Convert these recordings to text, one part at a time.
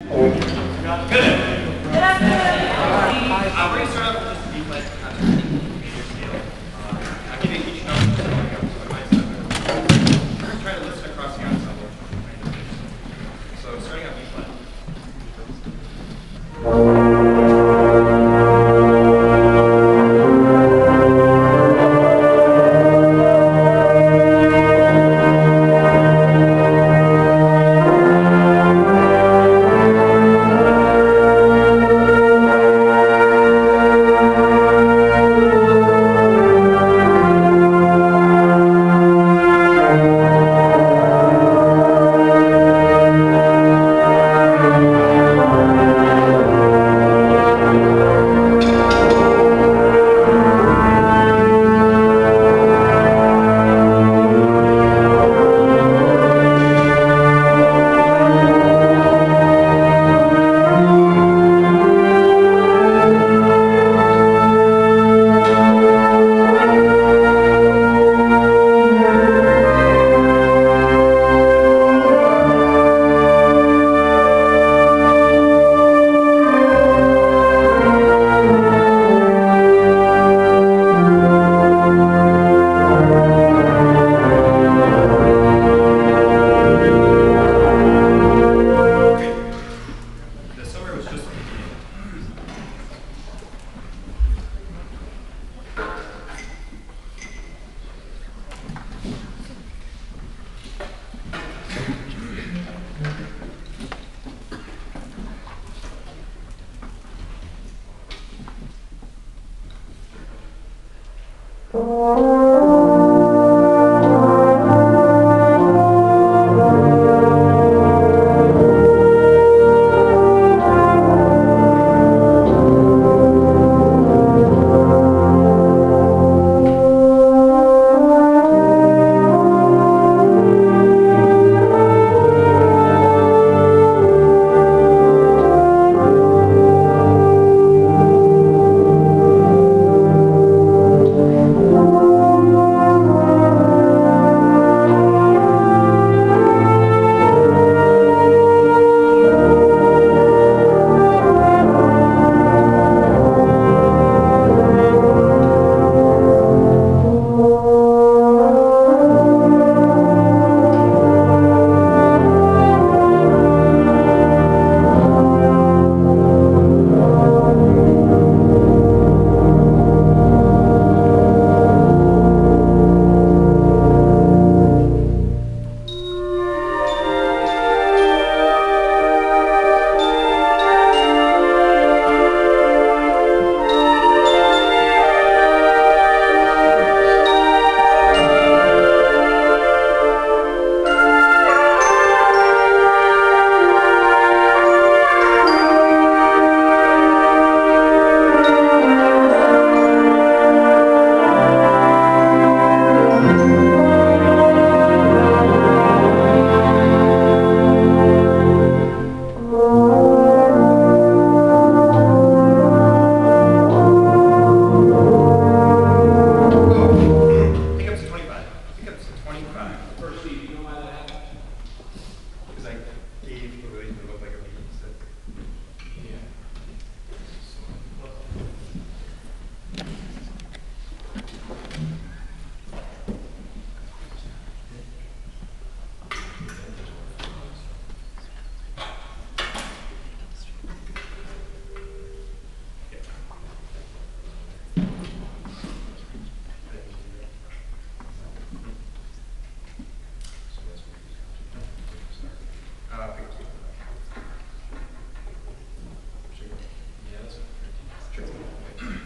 Good. Good afternoon. We're going to start off with just a B-flat kind of major scale. I'll give you each note going up, so it might sound try to listen across the ensemble. So starting on B-flat.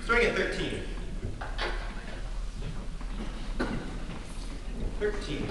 Starting at 13. 13.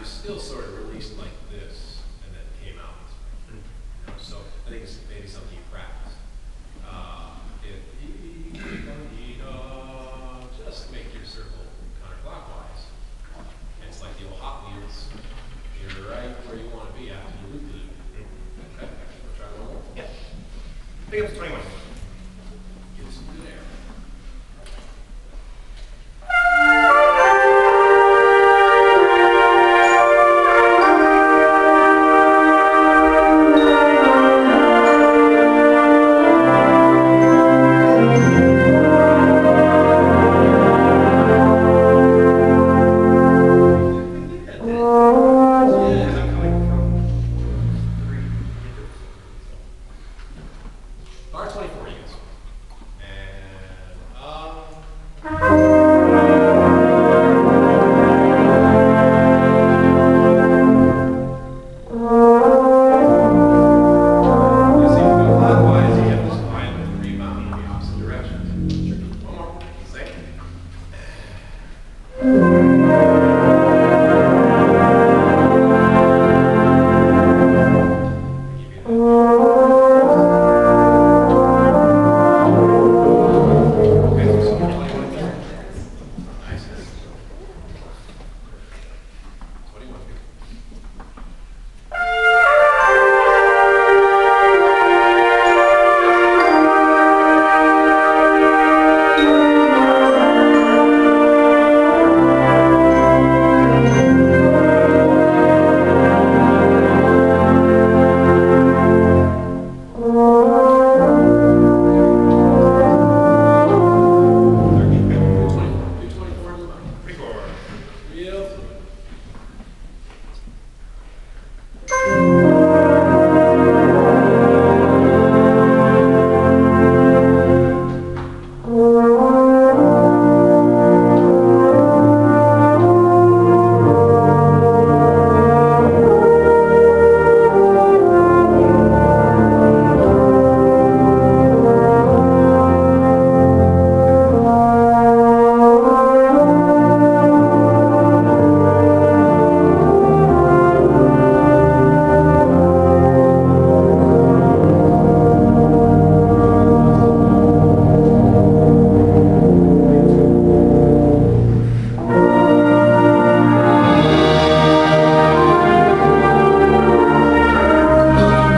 was still sort of released like this and then came out this way. You know, so I think it's maybe something you practice. Just make your circle counterclockwise. And it's like the old Hot Wheels. You're right where you want to be after you loop the loop. Okay, we'll try one more. Yeah. Pick up to 21. Give some good air. Bar 24, you guys. You see, if you go clockwise, you have this violent rebound in the opposite direction. One more. Same. Give you okay, so 21 there. Nice. 21. Do 24 in the mind. Real fluid.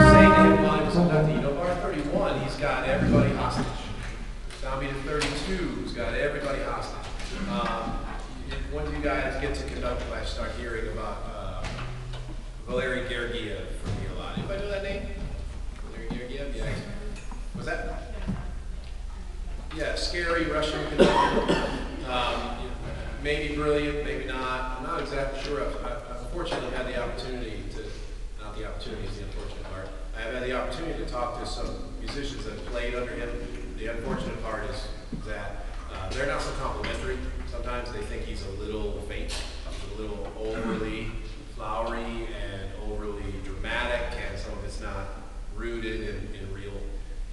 Saying to him while he was conducting, you know, bar 31, he's got everybody hostage. Down beat at 32, he's got everybody hostage. When do you guys get to conduct class, start hearing about Valery Gergiev from me a lot? Anybody know that name? Valery Gergiev? Yeah. Was that? Yeah, scary Russian conductor. Maybe brilliant, maybe not. I'm not exactly sure. I've unfortunately had the opportunity to, not the opportunity is the unfortunate part. I have had the opportunity to talk to some musicians that played under him. The unfortunate part is that they're not so complimentary. Sometimes they think he's a little fake, a little overly flowery and overly dramatic, and some of it's not rooted in real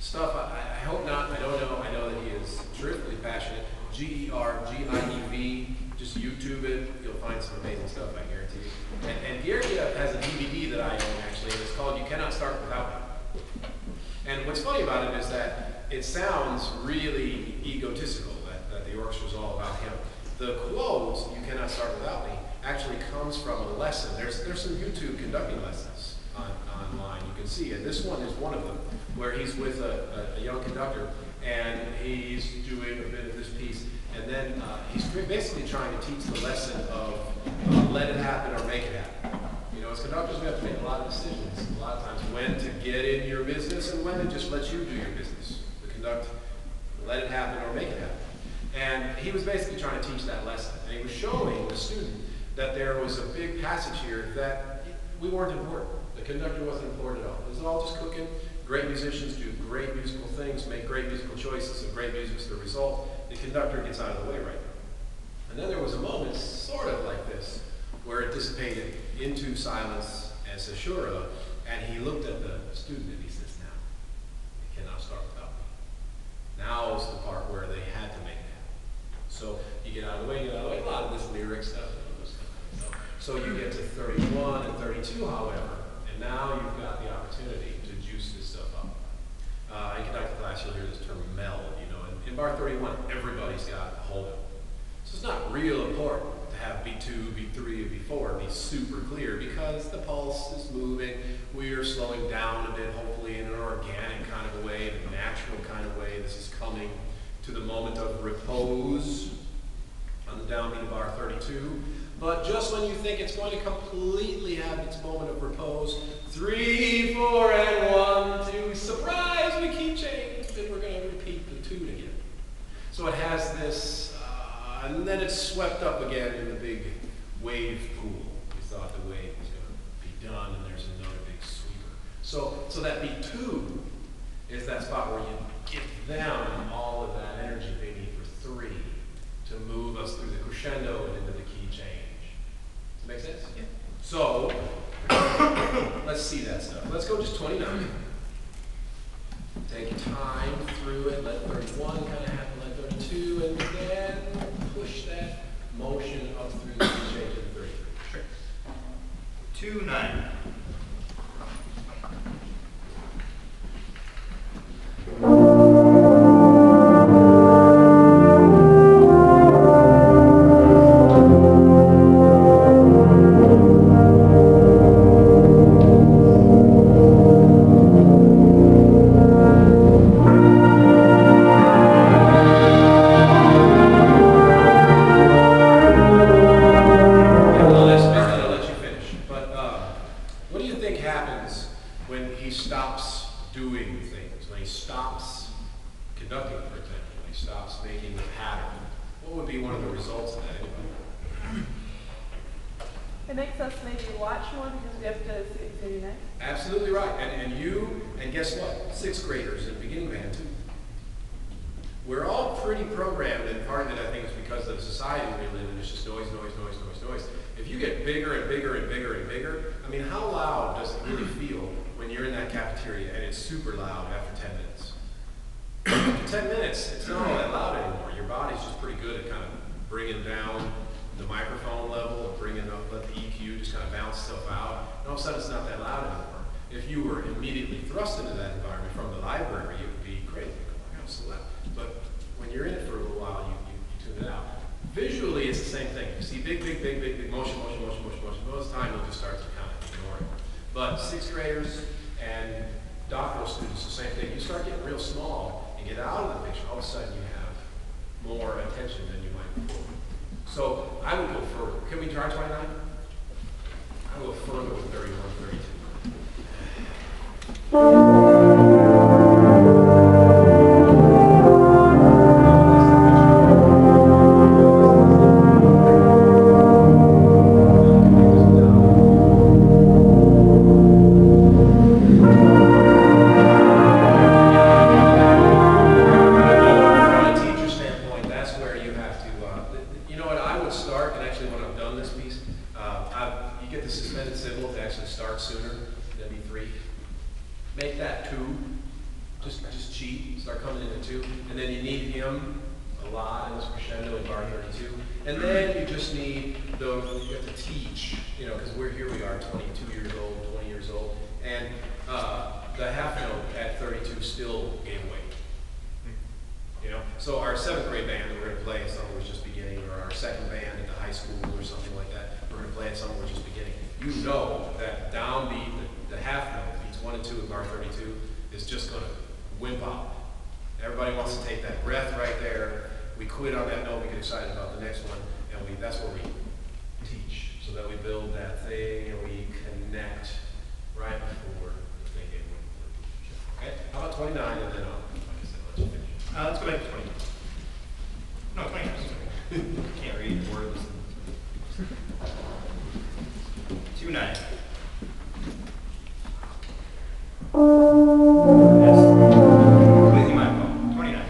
stuff. I hope not. I don't know. I know that he is terrifically passionate. Gergiev, just YouTube it. You'll find some amazing stuff, I guarantee you. And Gergiev has a DVD that I own, actually, and it's called You Cannot Start Without Me. And what's funny about it is that it sounds really egotistical, that the orchestra is all about him. The quote, "You cannot start without me," actually comes from a lesson. There's some YouTube conducting lessons online you can see, and this one is one of them, where he's with a young conductor, and he's doing a bit of this piece, and then he's basically trying to teach the lesson of let it happen or make it happen. You know, as conductors, we have to make a lot of decisions, a lot of times when to get in your business and when to just let you do your business. The conduct, let it happen or make it happen. And he was basically trying to teach that lesson. And he was showing the student that there was a big passage here that we weren't important. The conductor wasn't important at all. It was all just cooking. Great musicians do great musical things, make great musical choices, and great music's the result. The conductor gets out of the way right now. And then there was a moment, sort of like this, where it dissipated into silence and caesura, and he looked at the student and he says, "Now, you cannot start without me." Now is the part where they had to make it happen. So you get out of the way, you get out of the way. A lot of this lyric stuff. So you get to 31 and 32, however, and now you've got the opportunity to juice this stuff up. In conducting class, you'll hear this term meld, you know, and in bar 31, everybody's got a hold of it. So it's not real important to have B2, B3, or B4 be super clear because the pulse is moving. We are slowing down a bit, hopefully in an organic kind of a way, in a natural kind of way. This is coming to the moment of repose on the downbeat of bar 32. But just when you think it's going to completely have its moment of repose, 3, 4, and 1, 2, surprise, we keep changing, and we're going to repeat the tune again. So it has this, and then it's swept up again in the big wave pool. We thought the wave was going to be done, and there's another big sweeper. So that B2 is that spot where you give them all of that energy they need for 3 to move us through the crescendo and into the key change. Does that make sense? Yeah. So, let's see that stuff. Let's go just 29. Take time through it, let 31 kind of happen, let 32, and then push that motion up through the key change into 33. Sure. 2, 9. Absolutely right. And guess what? 6th graders in beginning band too. We're all pretty programmed, and part of it I think is because of the society we live in. It's just noise, noise, noise, noise, noise. If you get bigger and bigger and bigger and bigger, I mean, how loud does it really feel when you're in that cafeteria and it's super loud after 10 minutes? After 10 minutes, it's not all that loud anymore. Your body's just pretty good at kind of bringing down the microphone level, bringing up, let the EQ just kind of bounce stuff out. And all of a sudden, it's not that loud anymore. If you were immediately thrust into that environment from the library, it would be crazy. Oh my God, it's so loud. But when you're in it for a little while, you tune it out. Visually, it's the same thing. You see big, big, big, big, big motion, motion, motion, motion, motion. Most of the time, you'll just start to kind of ignore it. But 6th graders and doctoral students, the same thing. You start getting real small and get out of the picture. All of a sudden, you have more attention than you might before. So I would go further. Can we try 29? I will go further with 31, 32. Make that 2, just cheat, start coming into 2, and then you need him a lot in this crescendo in bar 32, and then you just need you have to teach, you know, because here we are, 22 years old, 20 years old, and the half note at 32 still gave away. You know, so our 7th grade band that we're going to play at Summer Was Just Beginning, or our 2nd band at the high school or something like that, we're going to play at Summer Was Just Beginning. You know that downbeat, the half note, 1 and 2 in bar 32 is just going to wimp out. Everybody wants to take that breath right there. We quit on that note, we get excited about the next one, and that's what we teach, so that we build that thing and we connect right before the thing gets went. Okay, how about 29 and then like I said, let's finish. Let's go back to 29. No, 29. Can't read words. 2, 9. That's completely my fault. 29.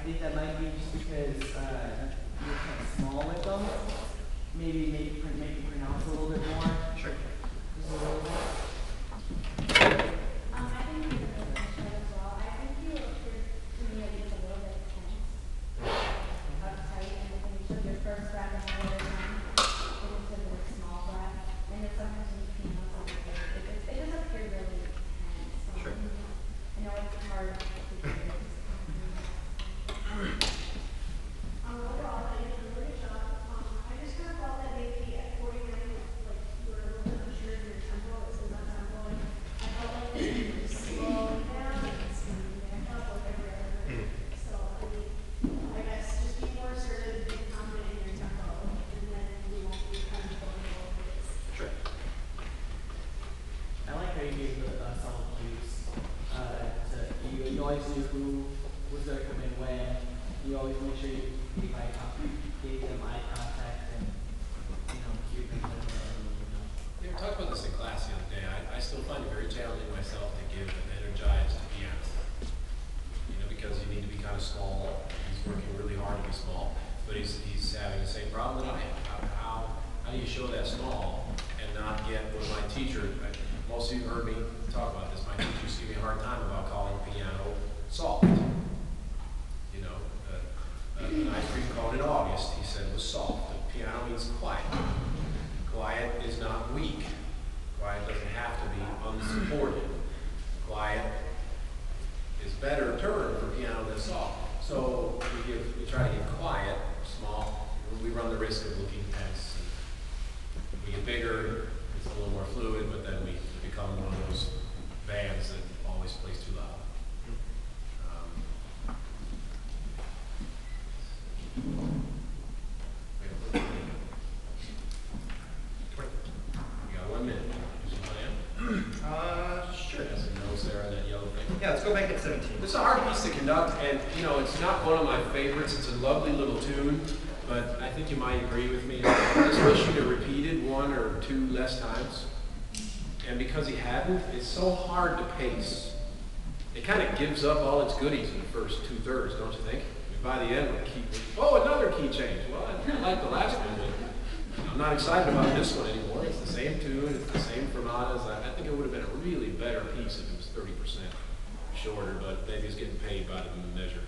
think that might be just because you're kind of small with them. Maybe make it pronounce a little bit more. Sure. Just a little bit. I think you're going to try as well. I think you appear to me at least a little bit tense, uptight, and I think you took your first breath and all the time. And you took a small breath. And then sometimes when you piano something, it does appear really tense. So Sure. I know it's hard to do this. Overall, I did a really good job. I just kind of felt that maybe at 49, like you were a little bit unsure of your tempo. It was not tempo. And I felt like you were slowing down and speeding back up like every other minute. So I mean, I guess just be more assertive, be confident in your tempo, and then you won't be kind of going all over the place. Sure. I like how you gave the solid cues. You always knew who was going to come in when. You always make sure you gave them eye contact and cued them. We talked about this in class the other day. I still find it very challenging myself to give an energized piano. Because you need to be kind of small. He's working really hard to be small, but he's having the same problem that I am. How do you show that small and not get what my teacher? Most of you heard me talk about this. My teacher used to give me a hard time about calling piano soft. An ice cream cone in August, he said, was soft. The piano means quiet. Quiet is not weak. Quiet doesn't have to be unsupported. Quiet is better term for piano than soft. So we try to get quiet, small. We run the risk of looking tense. And we get bigger, it's a little more fluid, but then we become one of those bands that always plays too loud. You got 1 minute. Sure. Yes, and notes there on that yellow thing. Yeah, let's go back at 17. This is a hard piece to conduct, and it's not one of my favorites. It's a lovely little tune, but I think you might agree with me. I just wish you'd have repeated 1 or 2 less times. And because he hadn't, it's so hard to pace. It kind of gives up all its goodies in the first 2/3, don't you think? By the end, another key change. Well, I like the last one, but I'm not excited about this one anymore. It's the same tune, it's the same fermatas. I think it would have been a really better piece if it was 30% shorter, but maybe it's getting paid by the measure.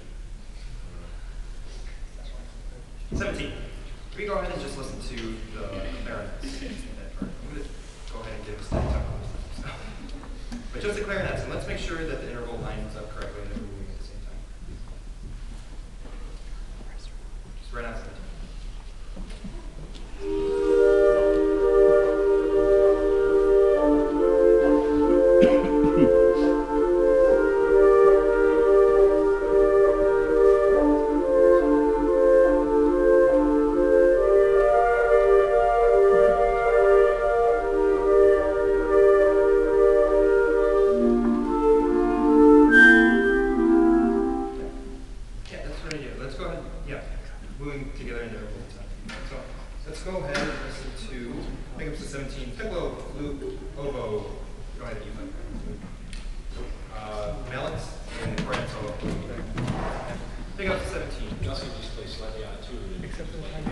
17. Can we go ahead and just listen to the clarinets? That part? I'm going to go ahead and give us that tempo. But just the clarinets, and let's make sure that the interval lines up correctly and that we're moving at the same time. Just right on 17. Moving together in interval time. So let's go ahead and listen to pickups to 17. Piccolo, flute, oboe. Go ahead, you Melons and cornet solo. Pickups to 17. Justin just plays slightly out of tune. Except for the time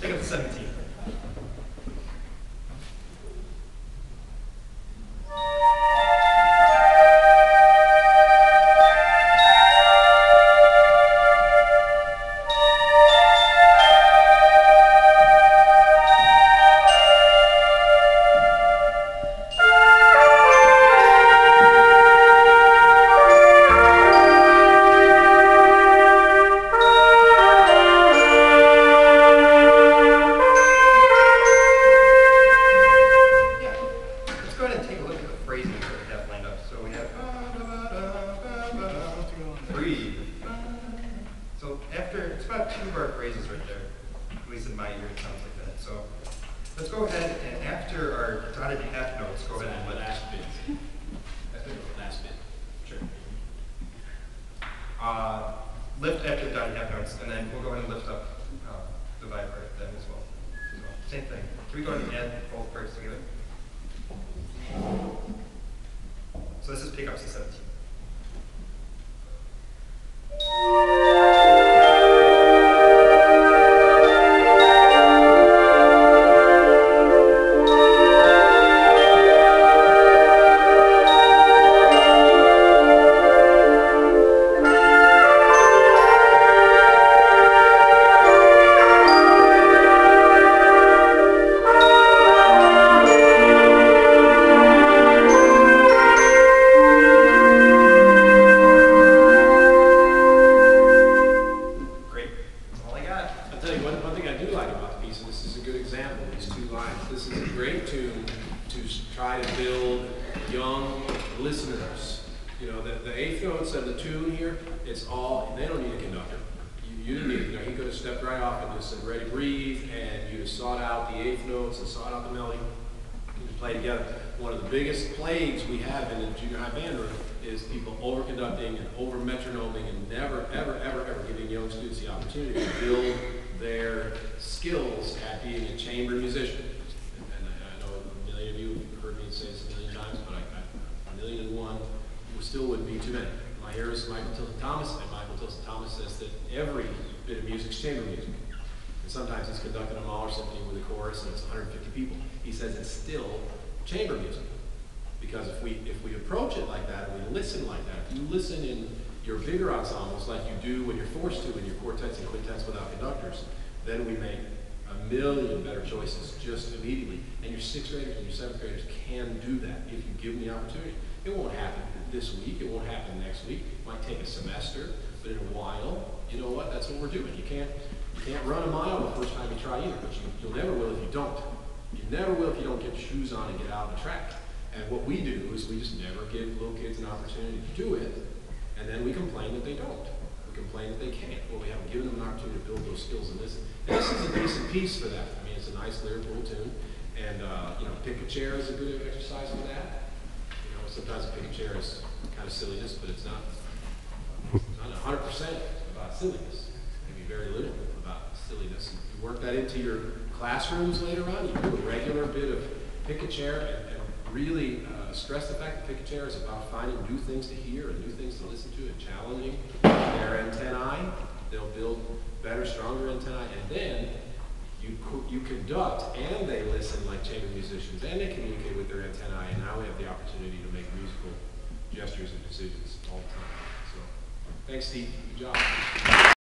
Pickups to 17. Let's go ahead and after our dotted half notes, go ahead and last bit. Last bit. Sure. Lift after the dotted half notes, and then we'll go ahead and lift up the vibrate then as well. Same thing. Can we go ahead and add both parts together? So this is pickups to 17. know, the eighth notes of the tune here, it's all, they don't need a conductor. You didn't need it. You know, he could have stepped right off and just said, ready, breathe, and you just sought out the eighth notes and sought out the melody and just play together. One of the biggest plagues we have in the junior high band room is people over-conducting and over-metronoming and never, ever, ever, ever giving young students the opportunity to build their skills at being a chamber musician. And I know a million of you have heard me say this a million times, but a million and one still wouldn't be too many. My hero is Michael Tilson Thomas, and Michael Tilson Thomas says that every bit of music is chamber music. And sometimes he's conducting a Mahler symphony with a chorus and it's 150 people. He says it's still chamber music. Because if we approach it like that, and we listen like that, if you listen in your bigger ensembles like you do when you're forced to in your quartets and quintets without conductors, then we make a million better choices just immediately. And your sixth graders and your seventh graders can do that if you give them the opportunity. It won't happen this week, it won't happen next week, it might take a semester, but in a while, you know what, that's what we're doing. You can't run a mile the first time you try either, but you'll never will if you don't. You never will if you don't get your shoes on and get out on the track. And what we do is we just never give little kids an opportunity to do it, and then we complain that they don't. We complain that they can't. Well, we haven't given them an opportunity to build those skills and listen. And this is a decent piece for that. I mean, it's a nice lyrical tune, and you know, pick a chair is a good exercise for that. You know, sometimes a pick a chair is kind of silliness, but it's not 100% about silliness. Maybe very little about silliness. And you work that into your classrooms later on. You do a regular bit of pick a chair and really stress the fact that pick a chair is about finding new things to hear and new things to listen to and challenging their antennae. They'll build better, stronger antennae, and then you conduct and they listen like chamber musicians and they communicate with their antennae, and now we have the opportunity to make musical gestures and decisions all the time. So thanks, Steve. Good job.